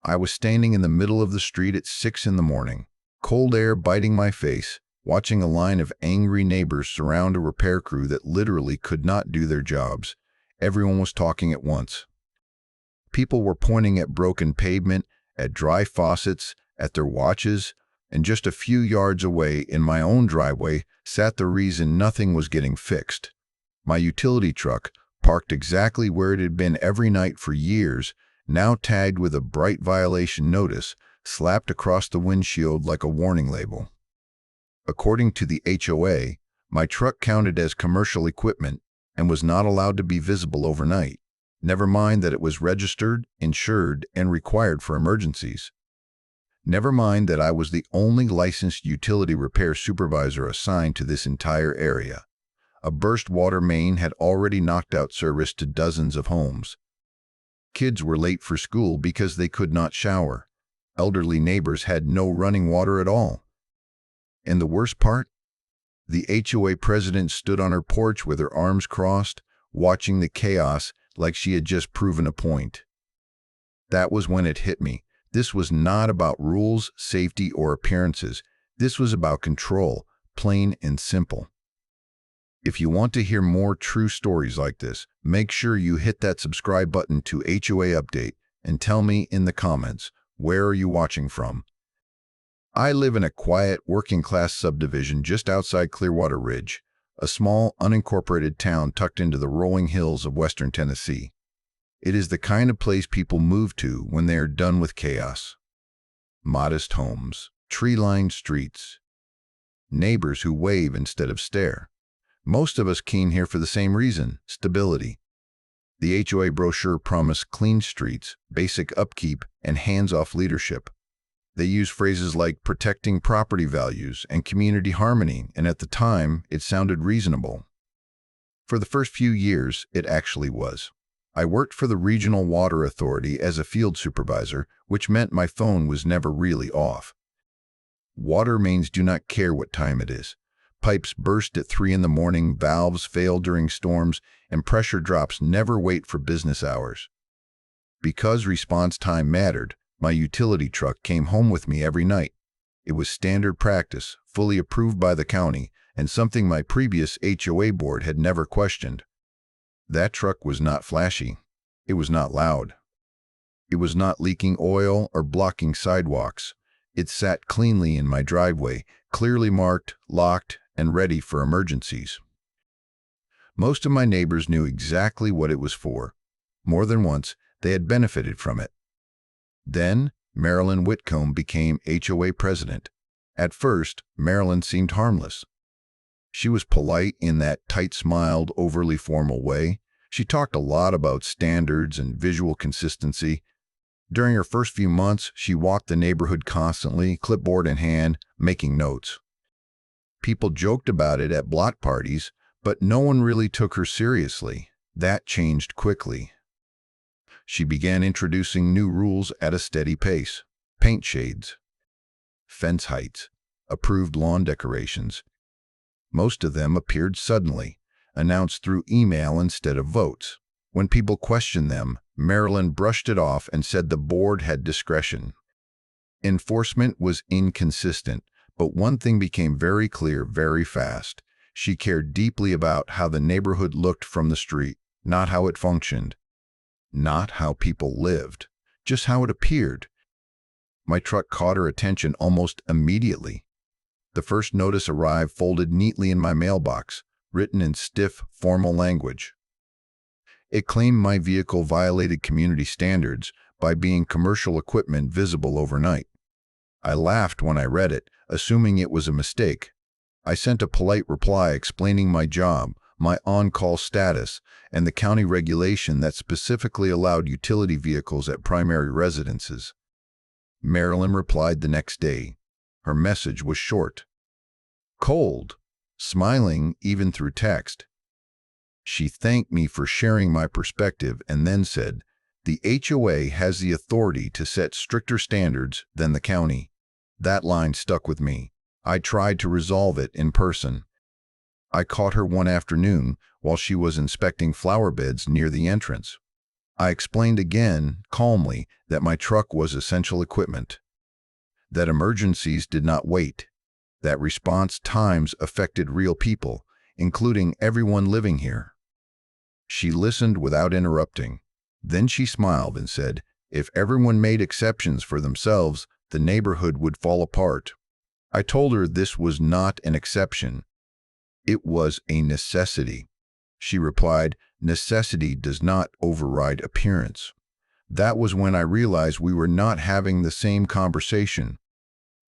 I was standing in the middle of the street at 6 in the morning, cold air biting my face, watching a line of angry neighbors surround a repair crew that literally could not do their jobs. Everyone was talking at once. People were pointing at broken pavement, at dry faucets, at their watches, and just a few yards away in my own driveway sat the reason nothing was getting fixed. My utility truck, parked exactly where it had been every night for years, now tagged with a bright violation notice, slapped across the windshield like a warning label. According to the HOA, my truck counted as commercial equipment and was not allowed to be visible overnight. Never mind that it was registered, insured, and required for emergencies. Never mind that I was the only licensed utility repair supervisor assigned to this entire area. A burst water main had already knocked out service to dozens of homes. Kids were late for school because they could not shower. Elderly neighbors had no running water at all. And the worst part? The HOA president stood on her porch with her arms crossed, watching the chaos like she had just proven a point. That was when it hit me. This was not about rules, safety, or appearances. This was about control, plain and simple. If you want to hear more true stories like this, make sure you hit that subscribe button to HOA Update and tell me in the comments, where are you watching from? I live in a quiet, working-class subdivision just outside Clearwater Ridge, a small, unincorporated town tucked into the rolling hills of western Tennessee. It is the kind of place people move to when they are done with chaos. Modest homes, tree-lined streets, neighbors who wave instead of stare. Most of us came here for the same reason, stability. The HOA brochure promised clean streets, basic upkeep, and hands-off leadership. They use phrases like protecting property values and community harmony, and at the time, it sounded reasonable. For the first few years, it actually was. I worked for the Regional Water Authority as a field supervisor, which meant my phone was never really off. Water mains do not care what time it is. Pipes burst at 3 in the morning, valves fail during storms, and pressure drops never wait for business hours. Because response time mattered, my utility truck came home with me every night. It was standard practice, fully approved by the county, and something my previous HOA board had never questioned. That truck was not flashy. It was not loud. It was not leaking oil or blocking sidewalks. It sat cleanly in my driveway, clearly marked, locked, and ready for emergencies. Most of my neighbors knew exactly what it was for. More than once, they had benefited from it. Then, Marilyn Whitcomb became HOA president. At first, Marilyn seemed harmless. She was polite in that tight-smiled, overly formal way. She talked a lot about standards and visual consistency. During her first few months, she walked the neighborhood constantly, clipboard in hand, making notes. People joked about it at block parties, but no one really took her seriously. That changed quickly. She began introducing new rules at a steady pace. Paint shades, fence heights, approved lawn decorations. Most of them appeared suddenly, announced through email instead of votes. When people questioned them, Marilyn brushed it off and said the board had discretion. Enforcement was inconsistent, but one thing became very clear very fast. She cared deeply about how the neighborhood looked from the street, not how it functioned. Not how people lived, just how it appeared. My truck caught her attention almost immediately. The first notice arrived folded neatly in my mailbox, written in stiff, formal language. It claimed my vehicle violated community standards by being commercial equipment visible overnight. I laughed when I read it, assuming it was a mistake. I sent a polite reply explaining my job, my on-call status, and the county regulation that specifically allowed utility vehicles at primary residences. Marilyn replied the next day. Her message was short, cold, smiling even through text. She thanked me for sharing my perspective and then said, "The HOA has the authority to set stricter standards than the county." That line stuck with me. I tried to resolve it in person. I caught her one afternoon while she was inspecting flower beds near the entrance. I explained again, calmly, that my truck was essential equipment, that emergencies did not wait, that response times affected real people, including everyone living here. She listened without interrupting. Then she smiled and said, "If everyone made exceptions for themselves, the neighborhood would fall apart." I told her this was not an exception. It was a necessity. She replied, "Necessity does not override appearance." That was when I realized we were not having the same conversation.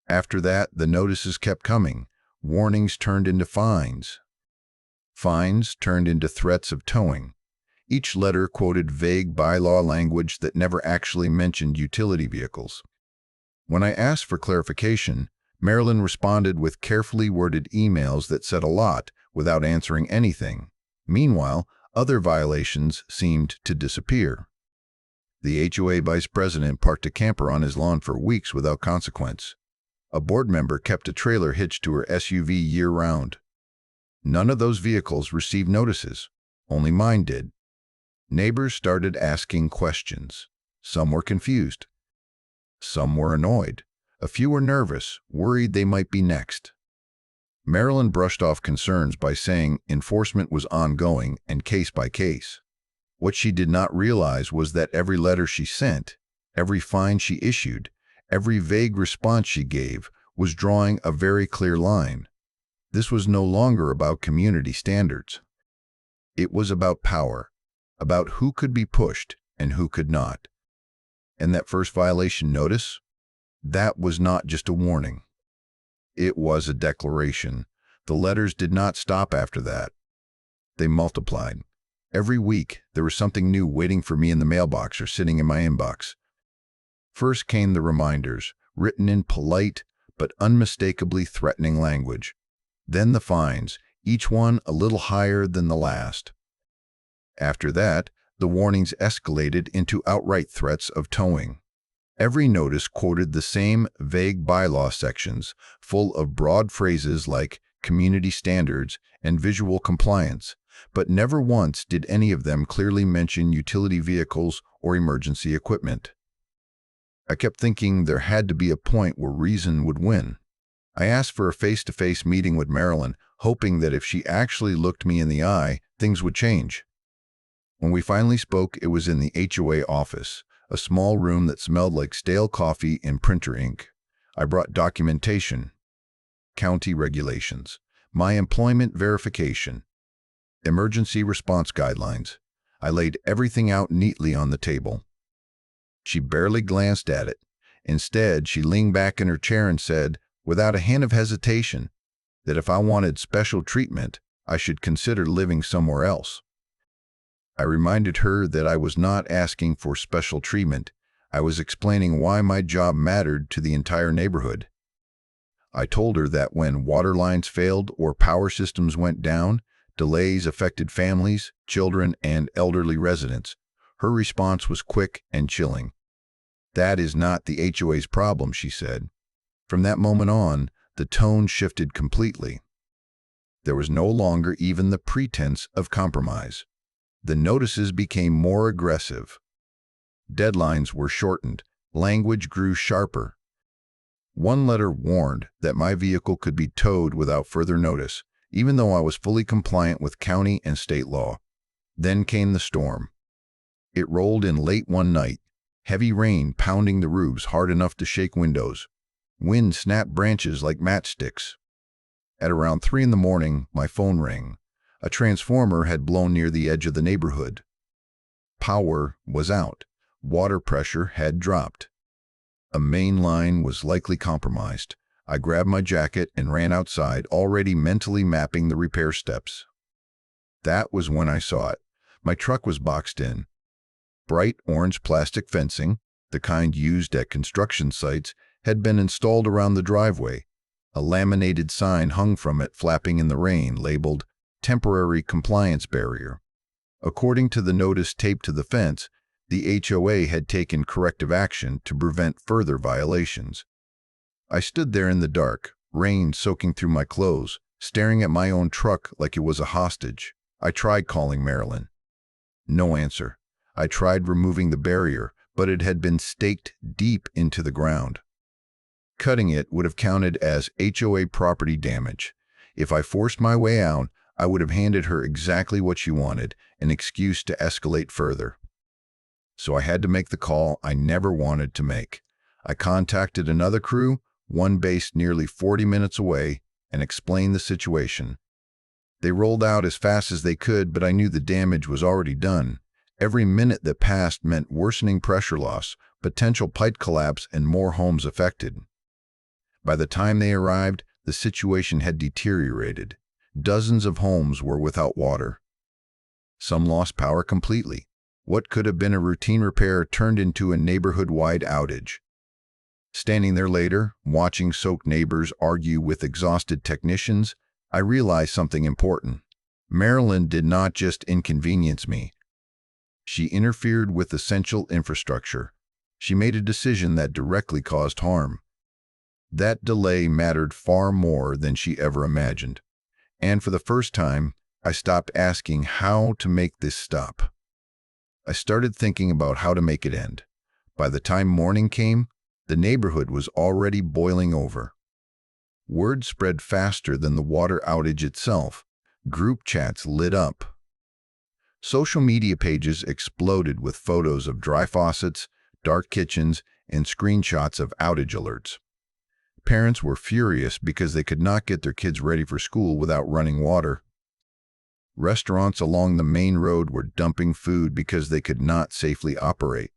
After that, the notices kept coming. Warnings turned into fines. Fines turned into threats of towing. Each letter quoted vague bylaw language that never actually mentioned utility vehicles. When I asked for clarification, Marilyn responded with carefully worded emails that said a lot without answering anything. Meanwhile, other violations seemed to disappear. The HOA vice president parked a camper on his lawn for weeks without consequence. A board member kept a trailer hitched to her SUV year-round. None of those vehicles received notices. Only mine did. Neighbors started asking questions. Some were confused. Some were annoyed. A few were nervous, worried they might be next. Marilyn brushed off concerns by saying enforcement was ongoing and case by case. What she did not realize was that every letter she sent, every fine she issued, every vague response she gave was drawing a very clear line. This was no longer about community standards. It was about power, about who could be pushed and who could not. And that first violation notice? That was not just a warning. It was a declaration. The letters did not stop after that. They multiplied. Every week, there was something new waiting for me in the mailbox or sitting in my inbox. First came the reminders, written in polite but unmistakably threatening language. Then the fines, each one a little higher than the last. After that, the warnings escalated into outright threats of towing. Every notice quoted the same vague bylaw sections, full of broad phrases like community standards and visual compliance, but never once did any of them clearly mention utility vehicles or emergency equipment. I kept thinking there had to be a point where reason would win. I asked for a face-to-face meeting with Marilyn, hoping that if she actually looked me in the eye, things would change. When we finally spoke, it was in the HOA office, a small room that smelled like stale coffee and printer ink. I brought documentation, county regulations, my employment verification, emergency response guidelines. I laid everything out neatly on the table. She barely glanced at it. Instead, she leaned back in her chair and said, without a hint of hesitation, that if I wanted special treatment, I should consider living somewhere else. I reminded her that I was not asking for special treatment. I was explaining why my job mattered to the entire neighborhood. I told her that when water lines failed or power systems went down, delays affected families, children, and elderly residents. Her response was quick and chilling. "That is not the HOA's problem," she said. From that moment on, the tone shifted completely. There was no longer even the pretense of compromise. The notices became more aggressive. Deadlines were shortened. Language grew sharper. One letter warned that my vehicle could be towed without further notice, even though I was fully compliant with county and state law. Then came the storm. It rolled in late one night, heavy rain pounding the roofs hard enough to shake windows. Wind snapped branches like matchsticks. At around 3 in the morning, my phone rang. A transformer had blown near the edge of the neighborhood. Power was out. Water pressure had dropped. A main line was likely compromised. I grabbed my jacket and ran outside, already mentally mapping the repair steps. That was when I saw it. My truck was boxed in. Bright orange plastic fencing, the kind used at construction sites, had been installed around the driveway. A laminated sign hung from it, flapping in the rain, labeled "Temporary Compliance Barrier." According to the notice taped to the fence, the HOA had taken corrective action to prevent further violations. I stood there in the dark, rain soaking through my clothes, staring at my own truck like it was a hostage. I tried calling Marilyn. No answer. I tried removing the barrier, but it had been staked deep into the ground. Cutting it would have counted as HOA property damage. If I forced my way out, I would have handed her exactly what she wanted, an excuse to escalate further. So I had to make the call I never wanted to make. I contacted another crew, one based nearly 40 minutes away, and explained the situation. They rolled out as fast as they could, but I knew the damage was already done. Every minute that passed meant worsening pressure loss, potential pipe collapse, and more homes affected. By the time they arrived, the situation had deteriorated. Dozens of homes were without water. Some lost power completely. What could have been a routine repair turned into a neighborhood-wide outage. Standing there later, watching soaked neighbors argue with exhausted technicians, I realized something important. Maryland did not just inconvenience me. She interfered with essential infrastructure. She made a decision that directly caused harm. That delay mattered far more than she ever imagined. And for the first time, I stopped asking how to make this stop. I started thinking about how to make it end. By the time morning came, the neighborhood was already boiling over. Word spread faster than the water outage itself. Group chats lit up. Social media pages exploded with photos of dry faucets, dark kitchens, and screenshots of outage alerts. Parents were furious because they could not get their kids ready for school without running water. Restaurants along the main road were dumping food because they could not safely operate.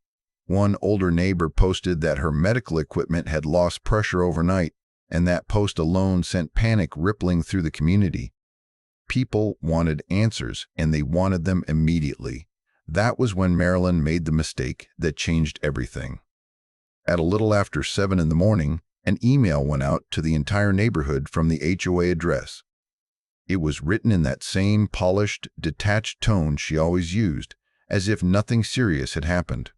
One older neighbor posted that her medical equipment had lost pressure overnight, and that post alone sent panic rippling through the community. People wanted answers, and they wanted them immediately. That was when Maryland made the mistake that changed everything. At a little after 7 in the morning, an email went out to the entire neighborhood from the HOA address. It was written in that same polished, detached tone she always used, as if nothing serious had happened.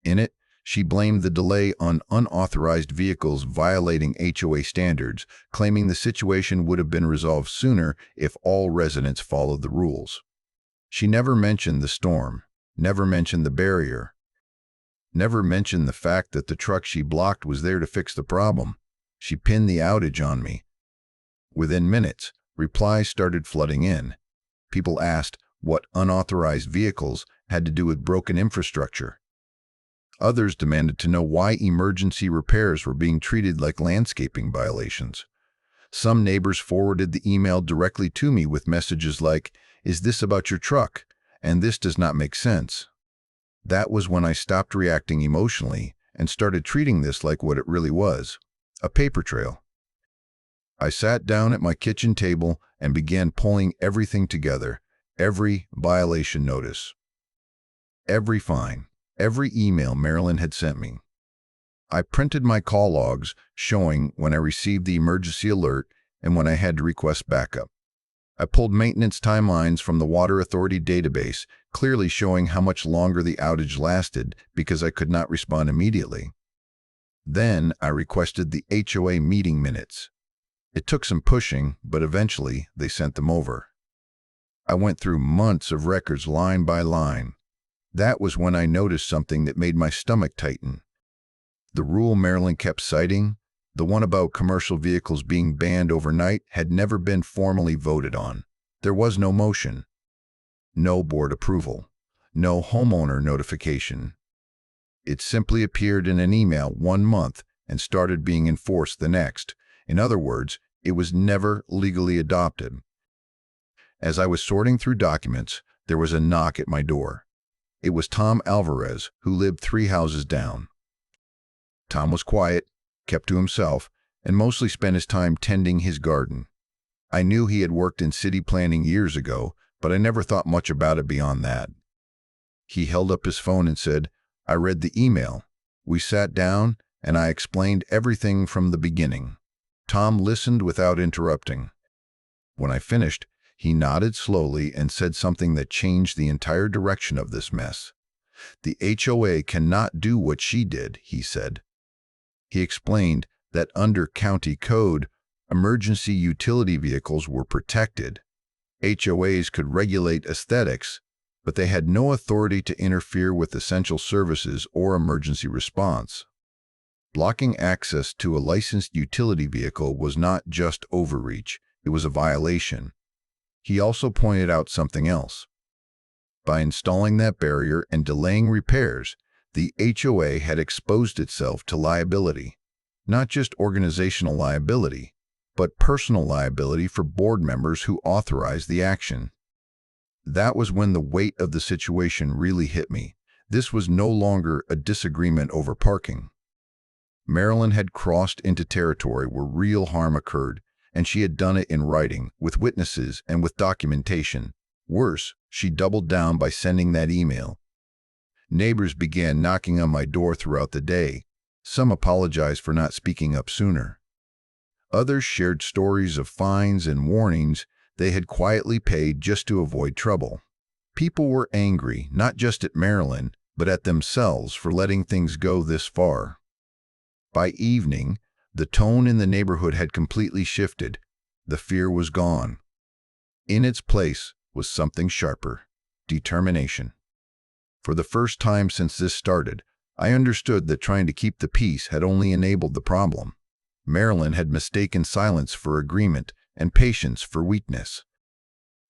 In it, she blamed the delay on unauthorized vehicles violating HOA standards, claiming the situation would have been resolved sooner if all residents followed the rules. She never mentioned the storm, never mentioned the barrier, never mentioned the fact that the truck she blocked was there to fix the problem. She pinned the outage on me. Within minutes, replies started flooding in. People asked what unauthorized vehicles had to do with broken infrastructure. Others demanded to know why emergency repairs were being treated like landscaping violations. Some neighbors forwarded the email directly to me with messages like, "Is this about your truck? And this does not make sense." That was when I stopped reacting emotionally and started treating this like what it really was, a paper trail. I sat down at my kitchen table and began pulling everything together, every violation notice, every fine, every email Maryland had sent me. I printed my call logs showing when I received the emergency alert and when I had to request backup. I pulled maintenance timelines from the Water Authority database, clearly showing how much longer the outage lasted because I could not respond immediately. Then I requested the HOA meeting minutes. It took some pushing, but eventually they sent them over. I went through months of records line by line. That was when I noticed something that made my stomach tighten. The rule Maryland kept citing, the one about commercial vehicles being banned overnight, had never been formally voted on. There was no motion, no board approval, no homeowner notification. It simply appeared in an email one month and started being enforced the next. In other words, it was never legally adopted. As I was sorting through documents, there was a knock at my door. It was Tom Alvarez, who lived 3 houses down. Tom was quiet, kept to himself, and mostly spent his time tending his garden. I knew he had worked in city planning years ago, but I never thought much about it beyond that. He held up his phone and said, "I read the email." We sat down, and I explained everything from the beginning. Tom listened without interrupting. When I finished, he nodded slowly and said something that changed the entire direction of this mess. "The HOA cannot do what she did," he said. He explained that under county code, emergency utility vehicles were protected. HOAs could regulate aesthetics, but they had no authority to interfere with essential services or emergency response. Blocking access to a licensed utility vehicle was not just overreach, it was a violation. He also pointed out something else. By installing that barrier and delaying repairs, the HOA had exposed itself to liability. Not just organizational liability, but personal liability for board members who authorized the action. That was when the weight of the situation really hit me. This was no longer a disagreement over parking. Marilyn had crossed into territory where real harm occurred, and she had done it in writing, with witnesses and with documentation. Worse, she doubled down by sending that email. Neighbors began knocking on my door throughout the day. Some apologized for not speaking up sooner. Others shared stories of fines and warnings they had quietly paid just to avoid trouble. People were angry, not just at Marilyn, but at themselves for letting things go this far. By evening, the tone in the neighborhood had completely shifted. The fear was gone. In its place was something sharper: determination. For the first time since this started, I understood that trying to keep the peace had only enabled the problem. Marilyn had mistaken silence for agreement and patience for weakness.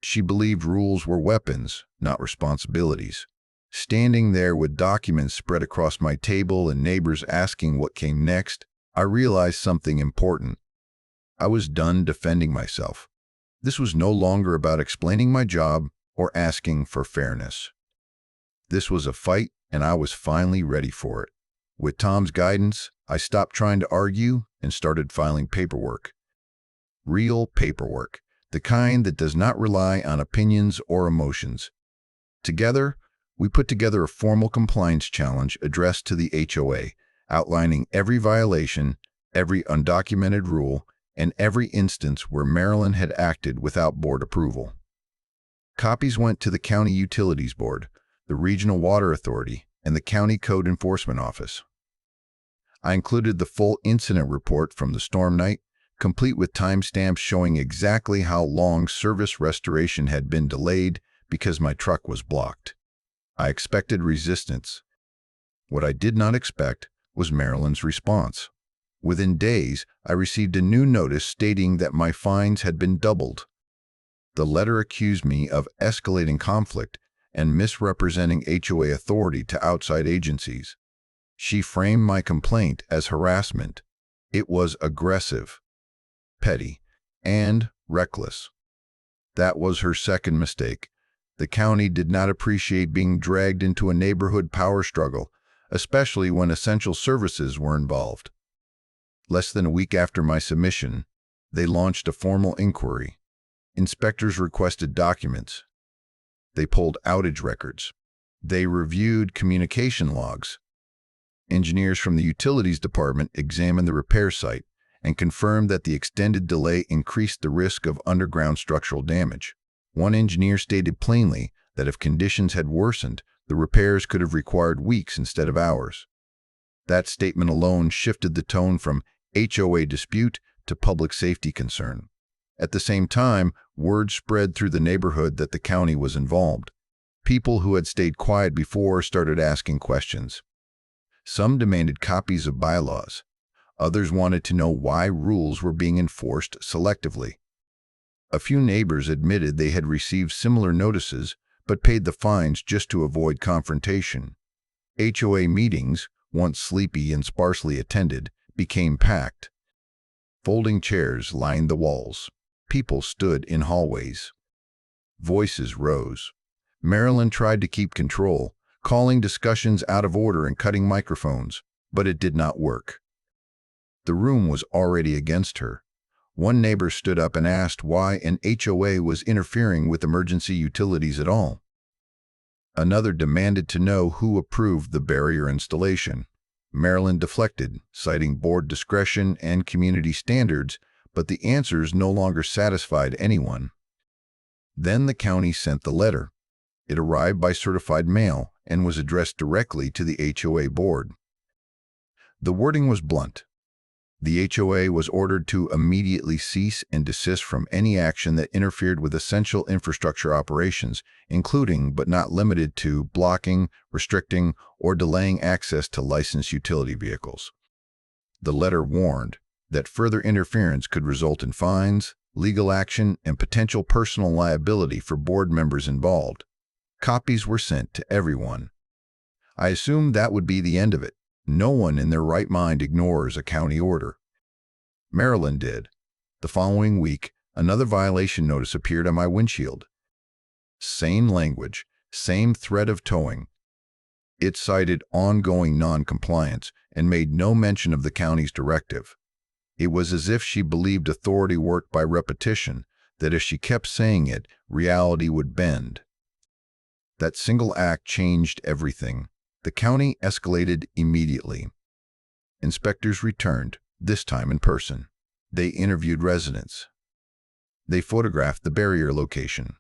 She believed rules were weapons, not responsibilities. Standing there with documents spread across my table and neighbors asking what came next, I realized something important. I was done defending myself. This was no longer about explaining my job or asking for fairness. This was a fight, and I was finally ready for it. With Tom's guidance, I stopped trying to argue and started filing paperwork. Real paperwork, the kind that does not rely on opinions or emotions. Together, we put together a formal compliance challenge addressed to the HOA, outlining every violation, every undocumented rule, and every instance where Marilyn had acted without board approval. Copies went to the County Utilities Board, the Regional Water Authority, and the County Code Enforcement Office. I included the full incident report from the storm night, complete with timestamps showing exactly how long service restoration had been delayed because my truck was blocked. I expected resistance. What I did not expect was Marilyn's response. Within days, I received a new notice stating that my fines had been doubled. The letter accused me of escalating conflict and misrepresenting HOA authority to outside agencies. She framed my complaint as harassment. It was aggressive, petty, and reckless. That was her second mistake. The county did not appreciate being dragged into a neighborhood power struggle, especially when essential services were involved. Less than a week after my submission, they launched a formal inquiry. Inspectors requested documents. They pulled outage records. They reviewed communication logs. Engineers from the utilities department examined the repair site and confirmed that the extended delay increased the risk of underground structural damage. One engineer stated plainly that if conditions had worsened, the repairs could have required weeks instead of hours. That statement alone shifted the tone from HOA dispute to public safety concern. At the same time, word spread through the neighborhood that the county was involved. People who had stayed quiet before started asking questions. Some demanded copies of bylaws. Others wanted to know why rules were being enforced selectively. A few neighbors admitted they had received similar notices but paid the fines just to avoid confrontation. HOA meetings, once sleepy and sparsely attended, became packed. Folding chairs lined the walls. People stood in hallways. Voices rose. Marilyn tried to keep control, calling discussions out of order and cutting microphones, but it did not work. The room was already against her. One neighbor stood up and asked why an HOA was interfering with emergency utilities at all. Another demanded to know who approved the barrier installation. Marilyn deflected, citing board discretion and community standards, but the answers no longer satisfied anyone. Then the county sent the letter. It arrived by certified mail and was addressed directly to the HOA board. The wording was blunt. The HOA was ordered to immediately cease and desist from any action that interfered with essential infrastructure operations, including but not limited to blocking, restricting, or delaying access to licensed utility vehicles. The letter warned that further interference could result in fines, legal action, and potential personal liability for board members involved. Copies were sent to everyone. I assumed that would be the end of it. No one in their right mind ignores a county order. Maryland did. The following week, another violation notice appeared on my windshield. Same language, same threat of towing. It cited ongoing non-compliance and made no mention of the county's directive. It was as if she believed authority worked by repetition, that if she kept saying it, reality would bend. That single act changed everything. The county escalated immediately. Inspectors returned, this time in person. They interviewed residents. They photographed the barrier location.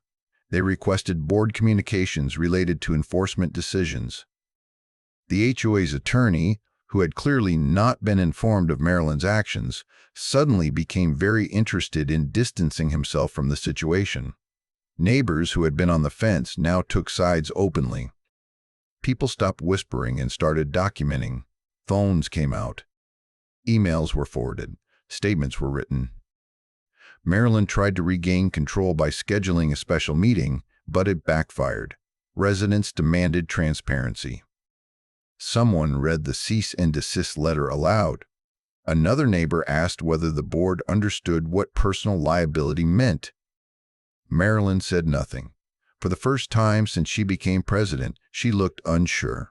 They requested board communications related to enforcement decisions. The HOA's attorney, who had clearly not been informed of Maryland's actions, suddenly became very interested in distancing himself from the situation. Neighbors who had been on the fence now took sides openly. People stopped whispering and started documenting. Phones came out. Emails were forwarded. Statements were written. Maryland tried to regain control by scheduling a special meeting, but it backfired. Residents demanded transparency. Someone read the cease and desist letter aloud. Another neighbor asked whether the board understood what personal liability meant. Maryland said nothing. For the first time since she became president, she looked unsure.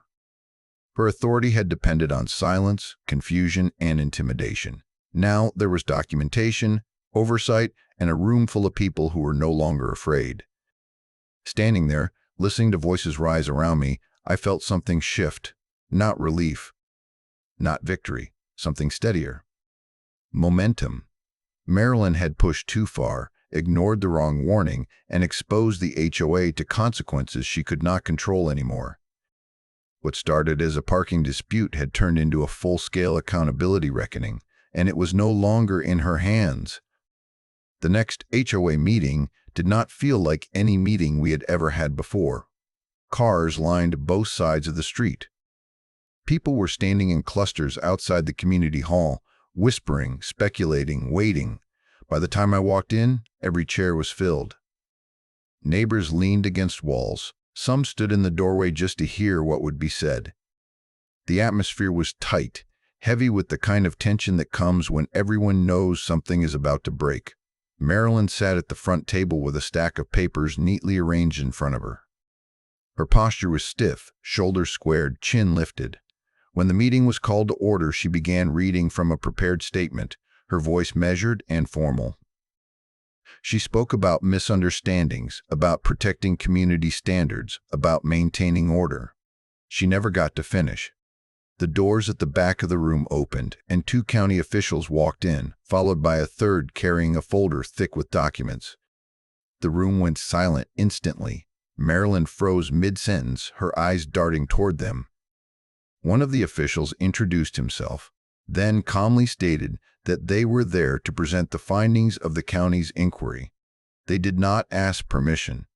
Her authority had depended on silence, confusion, and intimidation. Now there was documentation, oversight, and a room full of people who were no longer afraid. Standing there, listening to voices rise around me, I felt something shift. Not relief, not victory, something steadier. Momentum. Maryland had pushed too far, ignored the wrong warning, and exposed the HOA to consequences she could not control anymore. What started as a parking dispute had turned into a full-scale accountability reckoning, and it was no longer in her hands. The next HOA meeting did not feel like any meeting we had ever had before. Cars lined both sides of the street. People were standing in clusters outside the community hall, whispering, speculating, waiting. By the time I walked in, every chair was filled. Neighbors leaned against walls. Some stood in the doorway just to hear what would be said. The atmosphere was tight, heavy with the kind of tension that comes when everyone knows something is about to break. Marilyn sat at the front table with a stack of papers neatly arranged in front of her. Her posture was stiff, shoulders squared, chin lifted. When the meeting was called to order, she began reading from a prepared statement, her voice measured and formal. She spoke about misunderstandings, about protecting community standards, about maintaining order. She never got to finish. The doors at the back of the room opened, and 2 county officials walked in, followed by a third carrying a folder thick with documents. The room went silent instantly. Marilyn froze mid-sentence, her eyes darting toward them. One of the officials introduced himself, then calmly stated that they were there to present the findings of the county's inquiry. They did not ask permission.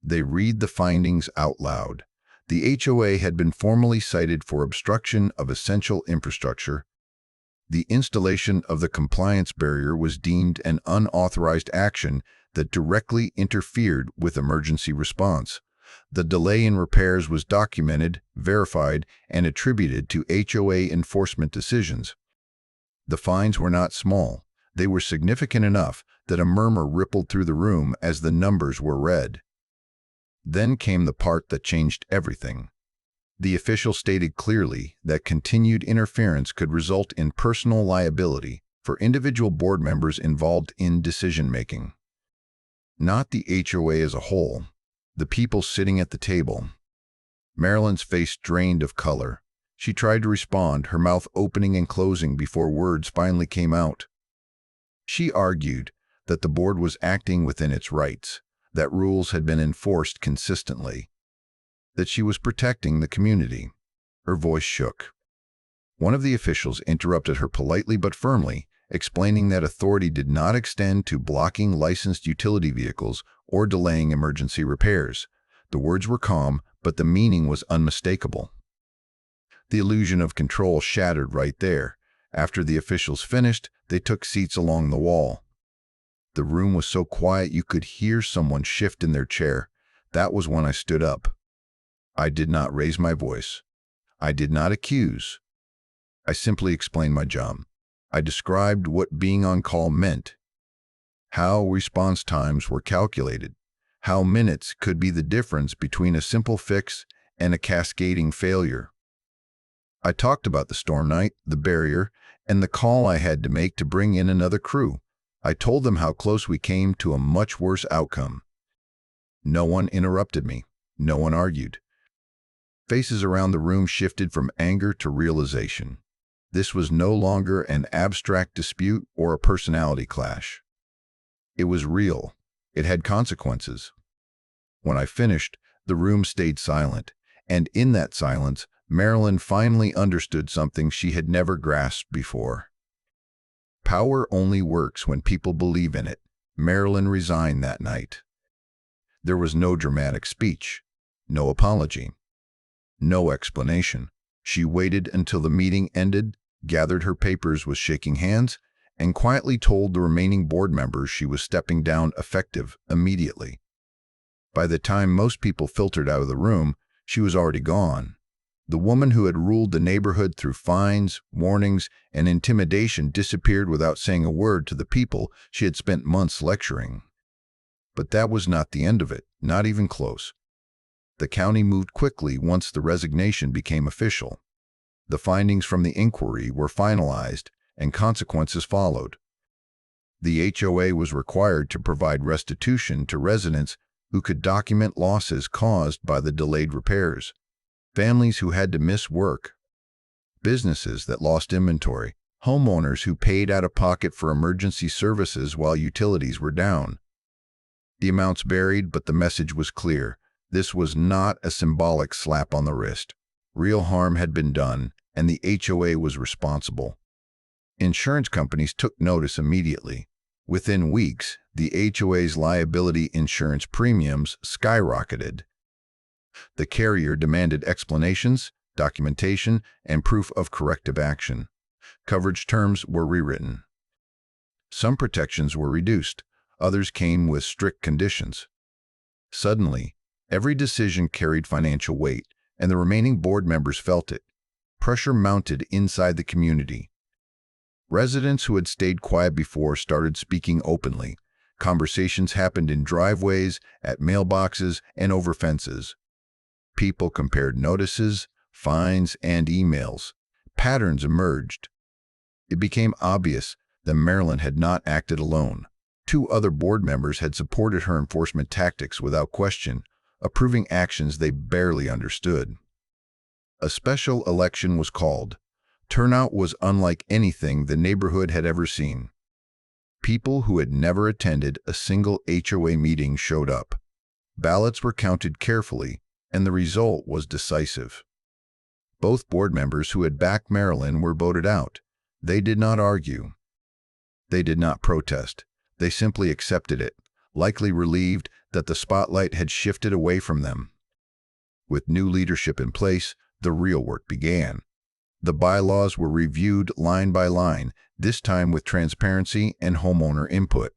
They read the findings out loud. The HOA had been formally cited for obstruction of essential infrastructure. The installation of the compliance barrier was deemed an unauthorized action that directly interfered with emergency response. The delay in repairs was documented, verified, and attributed to HOA enforcement decisions. The fines were not small. They were significant enough that a murmur rippled through the room as the numbers were read. Then came the part that changed everything. The official stated clearly that continued interference could result in personal liability for individual board members involved in decision-making. Not the HOA as a whole, the people sitting at the table. Marilyn's face drained of color. She tried to respond, her mouth opening and closing before words finally came out. She argued that the board was acting within its rights, that rules had been enforced consistently, that she was protecting the community. Her voice shook. One of the officials interrupted her politely but firmly, explaining that authority did not extend to blocking licensed utility vehicles or delaying emergency repairs. The words were calm, but the meaning was unmistakable. The illusion of control shattered right there. After the officials finished, they took seats along the wall. The room was so quiet you could hear someone shift in their chair. That was when I stood up. I did not raise my voice. I did not accuse. I simply explained my job. I described what being on call meant, how response times were calculated, how minutes could be the difference between a simple fix and a cascading failure. I talked about the storm night, the barrier, and the call I had to make to bring in another crew. I told them how close we came to a much worse outcome. No one interrupted me. No one argued. Faces around the room shifted from anger to realization. This was no longer an abstract dispute or a personality clash. It was real. It had consequences. When I finished, the room stayed silent, and in that silence, Marilyn finally understood something she had never grasped before. Power only works when people believe in it. Marilyn resigned that night. There was no dramatic speech, no apology, no explanation. She waited until the meeting ended, gathered her papers with shaking hands, and quietly told the remaining board members she was stepping down effective immediately. By the time most people filtered out of the room, she was already gone. The woman who had ruled the neighborhood through fines, warnings, and intimidation disappeared without saying a word to the people she had spent months lecturing. But that was not the end of it, not even close. The county moved quickly once the resignation became official. The findings from the inquiry were finalized, and consequences followed. The HOA was required to provide restitution to residents who could document losses caused by the delayed repairs, families who had to miss work, businesses that lost inventory, homeowners who paid out of pocket for emergency services while utilities were down. The amounts varied, but the message was clear. This was not a symbolic slap on the wrist. Real harm had been done, and the HOA was responsible. Insurance companies took notice immediately. Within weeks, the HOA's liability insurance premiums skyrocketed. The carrier demanded explanations, documentation, and proof of corrective action. Coverage terms were rewritten. Some protections were reduced. Others came with strict conditions. Suddenly, every decision carried financial weight, and the remaining board members felt it. Pressure mounted inside the community. Residents who had stayed quiet before started speaking openly. Conversations happened in driveways, at mailboxes, and over fences. People compared notices, fines, and emails. Patterns emerged. It became obvious that Marilyn had not acted alone. 2 other board members had supported her enforcement tactics without question, approving actions they barely understood. A special election was called. Turnout was unlike anything the neighborhood had ever seen. People who had never attended a single HOA meeting showed up. Ballots were counted carefully, and the result was decisive. Both board members who had backed Marilyn were voted out. They did not argue. They did not protest. They simply accepted it, likely relieved that the spotlight had shifted away from them. With new leadership in place, the real work began. The bylaws were reviewed line by line, this time with transparency and homeowner input.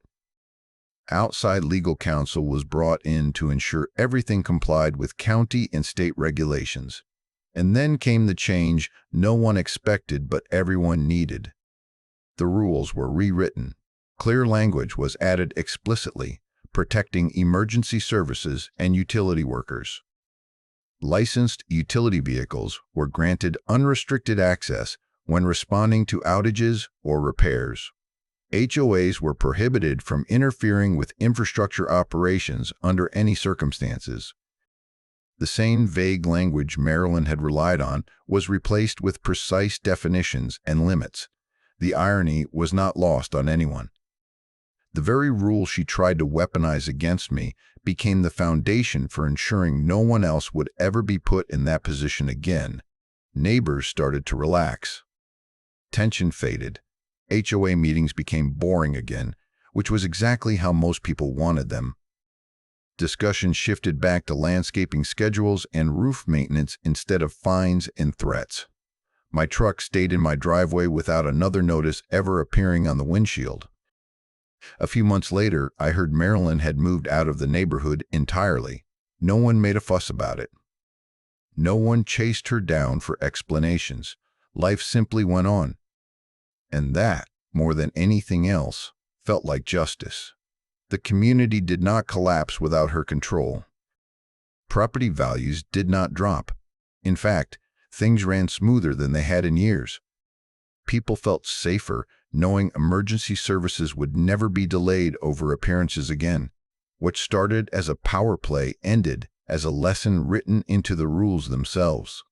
Outside legal counsel was brought in to ensure everything complied with county and state regulations. And then came the change no one expected but everyone needed. The rules were rewritten. Clear language was added explicitly, protecting emergency services and utility workers. Licensed utility vehicles were granted unrestricted access when responding to outages or repairs. HOAs were prohibited from interfering with infrastructure operations under any circumstances. The same vague language Marilyn had relied on was replaced with precise definitions and limits. The irony was not lost on anyone. The very rule she tried to weaponize against me became the foundation for ensuring no one else would ever be put in that position again. Neighbors started to relax. Tension faded. HOA meetings became boring again, which was exactly how most people wanted them. Discussion shifted back to landscaping schedules and roof maintenance instead of fines and threats. My truck stayed in my driveway without another notice ever appearing on the windshield. A few months later, I heard Marilyn had moved out of the neighborhood entirely. No one made a fuss about it. No one chased her down for explanations. Life simply went on. And that, more than anything else, felt like justice. The community did not collapse without her control. Property values did not drop. In fact, things ran smoother than they had in years. People felt safer knowing emergency services would never be delayed over appearances again. What started as a power play ended as a lesson written into the rules themselves.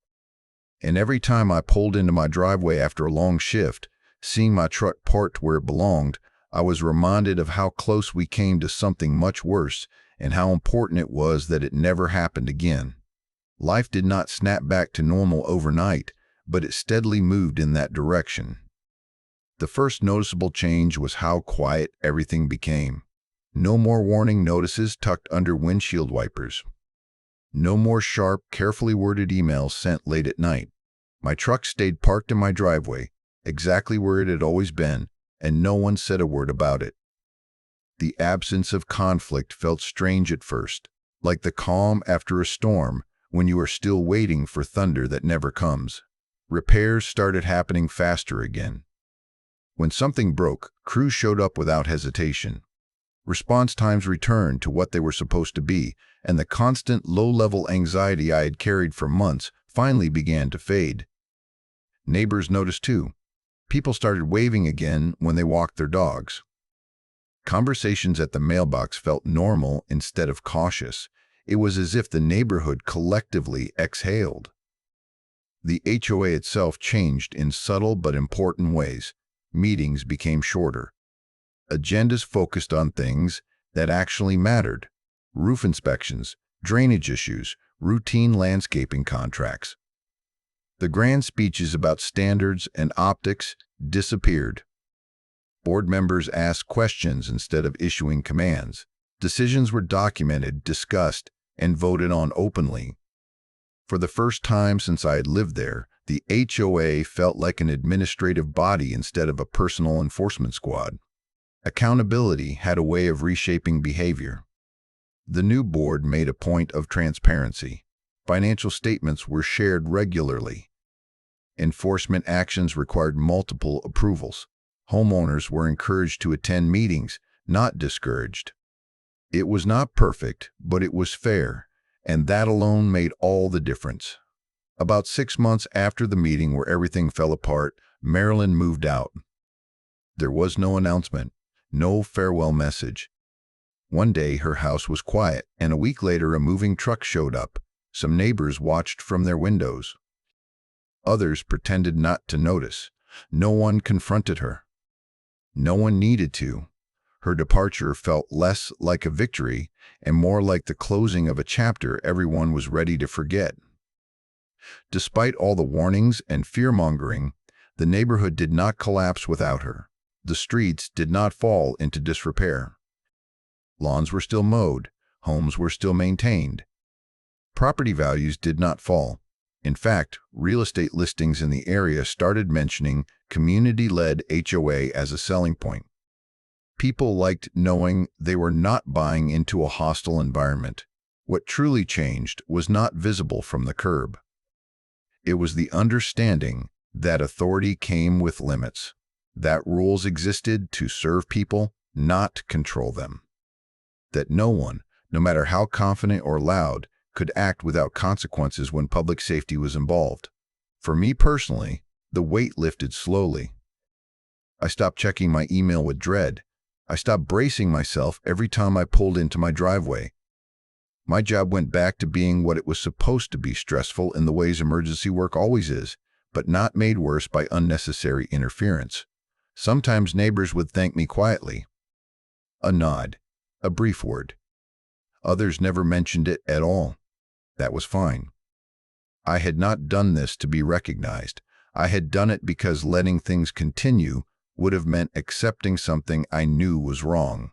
And every time I pulled into my driveway after a long shift, seeing my truck parked where it belonged, I was reminded of how close we came to something much worse and how important it was that it never happened again. Life did not snap back to normal overnight, but it steadily moved in that direction. The first noticeable change was how quiet everything became. No more warning notices tucked under windshield wipers. No more sharp, carefully worded emails sent late at night. My truck stayed parked in my driveway, exactly where it had always been, and no one said a word about it. The absence of conflict felt strange at first, like the calm after a storm when you are still waiting for thunder that never comes. Repairs started happening faster again. When something broke, crews showed up without hesitation. Response times returned to what they were supposed to be, and the constant low-level anxiety I had carried for months finally began to fade. Neighbors noticed too. People started waving again when they walked their dogs. Conversations at the mailbox felt normal instead of cautious. It was as if the neighborhood collectively exhaled. The HOA itself changed in subtle but important ways. Meetings became shorter. Agendas focused on things that actually mattered: roof inspections, drainage issues, routine landscaping contracts. The grand speeches about standards and optics disappeared. Board members asked questions instead of issuing commands. Decisions were documented, discussed, and voted on openly. For the first time since I had lived there, the HOA felt like an administrative body instead of a personal enforcement squad. Accountability had a way of reshaping behavior. The new board made a point of transparency. Financial statements were shared regularly. Enforcement actions required multiple approvals. Homeowners were encouraged to attend meetings, not discouraged. It was not perfect, but it was fair, and that alone made all the difference. About 6 months after the meeting where everything fell apart, Marilyn moved out. There was no announcement, no farewell message. One day her house was quiet, and a week later a moving truck showed up. Some neighbors watched from their windows. Others pretended not to notice. No one confronted her. No one needed to. Her departure felt less like a victory and more like the closing of a chapter everyone was ready to forget. Despite all the warnings and fear-mongering, the neighborhood did not collapse without her. The streets did not fall into disrepair. Lawns were still mowed, homes were still maintained. Property values did not fall. In fact, real estate listings in the area started mentioning community-led HOA as a selling point. People liked knowing they were not buying into a hostile environment. What truly changed was not visible from the curb. It was the understanding that authority came with limits, that rules existed to serve people, not control them, that no one, no matter how confident or loud, could act without consequences when public safety was involved. For me personally, the weight lifted slowly. I stopped checking my email with dread. I stopped bracing myself every time I pulled into my driveway. My job went back to being what it was supposed to be: stressful in the ways emergency work always is, but not made worse by unnecessary interference. Sometimes neighbors would thank me quietly. A nod, a brief word. Others never mentioned it at all. That was fine. I had not done this to be recognized. I had done it because letting things continue would have meant accepting something I knew was wrong.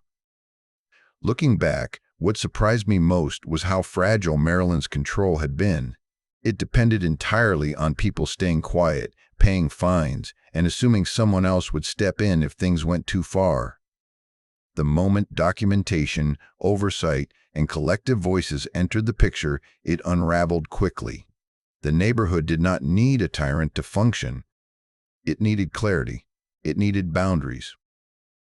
Looking back, what surprised me most was how fragile Marilyn's control had been. It depended entirely on people staying quiet, paying fines, and assuming someone else would step in if things went too far. The moment documentation, oversight, and collective voices entered the picture, it unraveled quickly. The neighborhood did not need a tyrant to function. It needed clarity. It needed boundaries.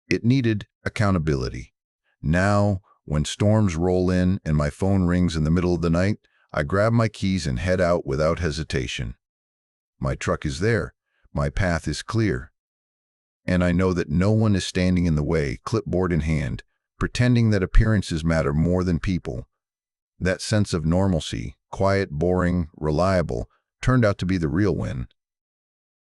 It needed accountability. Now, when storms roll in and my phone rings in the middle of the night, I grab my keys and head out without hesitation. My truck is there. My path is clear. And I know that no one is standing in the way, clipboard in hand, pretending that appearances matter more than people. That sense of normalcy, quiet, boring, reliable, turned out to be the real win.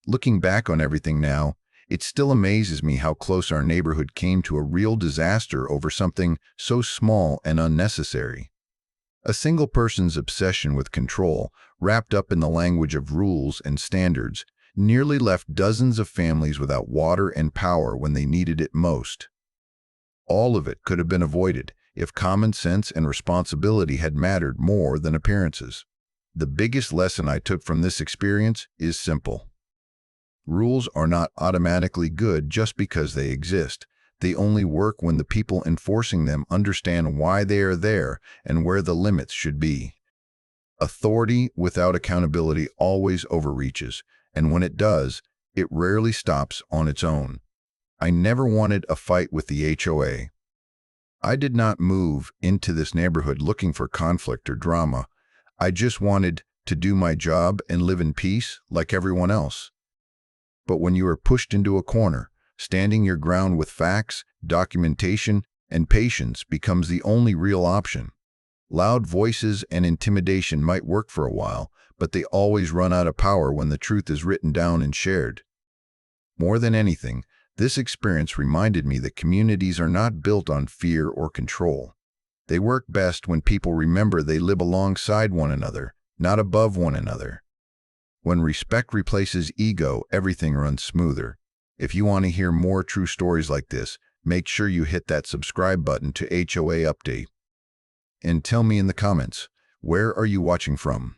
Looking back on everything now, it still amazes me how close our neighborhood came to a real disaster over something so small and unnecessary. A single person's obsession with control, wrapped up in the language of rules and standards, nearly left dozens of families without water and power when they needed it most. All of it could have been avoided if common sense and responsibility had mattered more than appearances. The biggest lesson I took from this experience is simple. Rules are not automatically good just because they exist. They only work when the people enforcing them understand why they are there and where the limits should be. Authority without accountability always overreaches, and when it does, it rarely stops on its own. I never wanted a fight with the HOA. I did not move into this neighborhood looking for conflict or drama. I just wanted to do my job and live in peace like everyone else. But when you are pushed into a corner, standing your ground with facts, documentation, and patience becomes the only real option. Loud voices and intimidation might work for a while, but they always run out of power when the truth is written down and shared. More than anything, this experience reminded me that communities are not built on fear or control. They work best when people remember they live alongside one another, not above one another. When respect replaces ego, everything runs smoother. If you want to hear more true stories like this, make sure you hit that subscribe button to HOA Update. And tell me in the comments, where are you watching from?